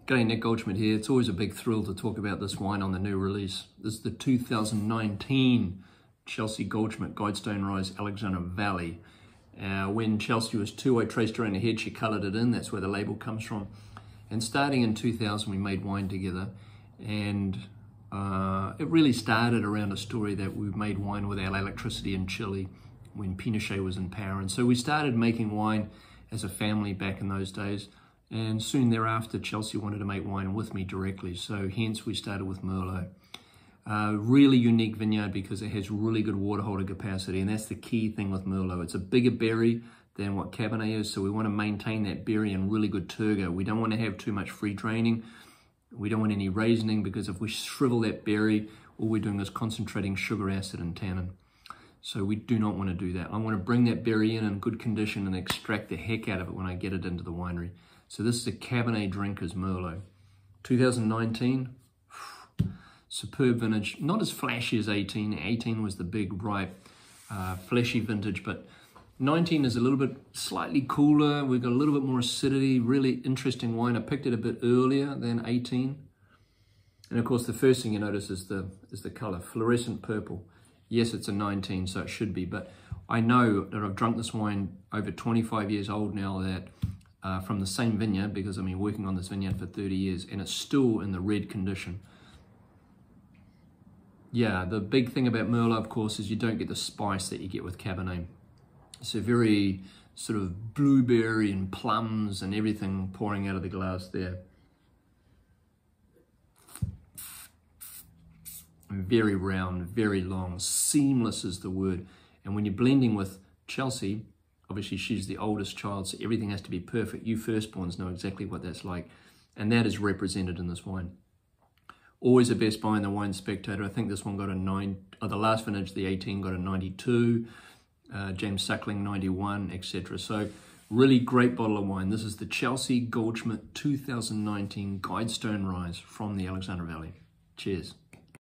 G'day, Nick Goldschmidt here. It's always a big thrill to talk about this wine on the new release. This is the 2019 Chelsea Goldschmidt Guidestone Rise Alexander Valley. When Chelsea was 2, I traced her on the head, she coloured it in, that's where the label comes from. And starting in 2000, we made wine together. And it really started around a story that we made wine without electricity in Chile when Pinochet was in power. And so we started making wine as a family back in those days. And soon thereafter, Chelsea wanted to make wine with me directly. So hence we started with Merlot. Really unique vineyard because it has really good water holder capacity. And that's the key thing with Merlot. It's a bigger berry than what Cabernet is. So we want to maintain that berry and really good turgor. We don't want to have too much free draining. We don't want any raisioning because if we shrivel that berry, all we're doing is concentrating sugar, acid, and tannin. So we do not want to do that. I want to bring that berry in good condition and extract the heck out of it when I get it into the winery. So this is a Cabernet Drinkers Merlot. 2019, superb vintage. Not as flashy as 18. 18 was the big, ripe, fleshy vintage, but 19 is a little bit slightly cooler. We've got a little bit more acidity, really interesting wine. I picked it a bit earlier than 18. And of course, the first thing you notice is the color, fluorescent purple. Yes, it's a 19, so it should be, but I know that I've drunk this wine over 25 years old now that from the same vineyard, because I've been working on this vineyard for 30 years, and it's still in the red condition. Yeah, the big thing about Merlot, of course, is you don't get the spice that you get with Cabernet. So very sort of blueberry and plums and everything pouring out of the glass there. Very round, very long, seamless is the word. And when you're blending with Chelsea, obviously she's the oldest child, so everything has to be perfect. You firstborns know exactly what that's like. And that is represented in this wine. Always a best buy in the Wine Spectator. I think this one got a 9, the last vintage, the 18, got a 92. James Suckling, 91, etc. So really great bottle of wine. This is the Chelsea Goldschmidt 2019 Guidestone Rise from the Alexander Valley. Cheers.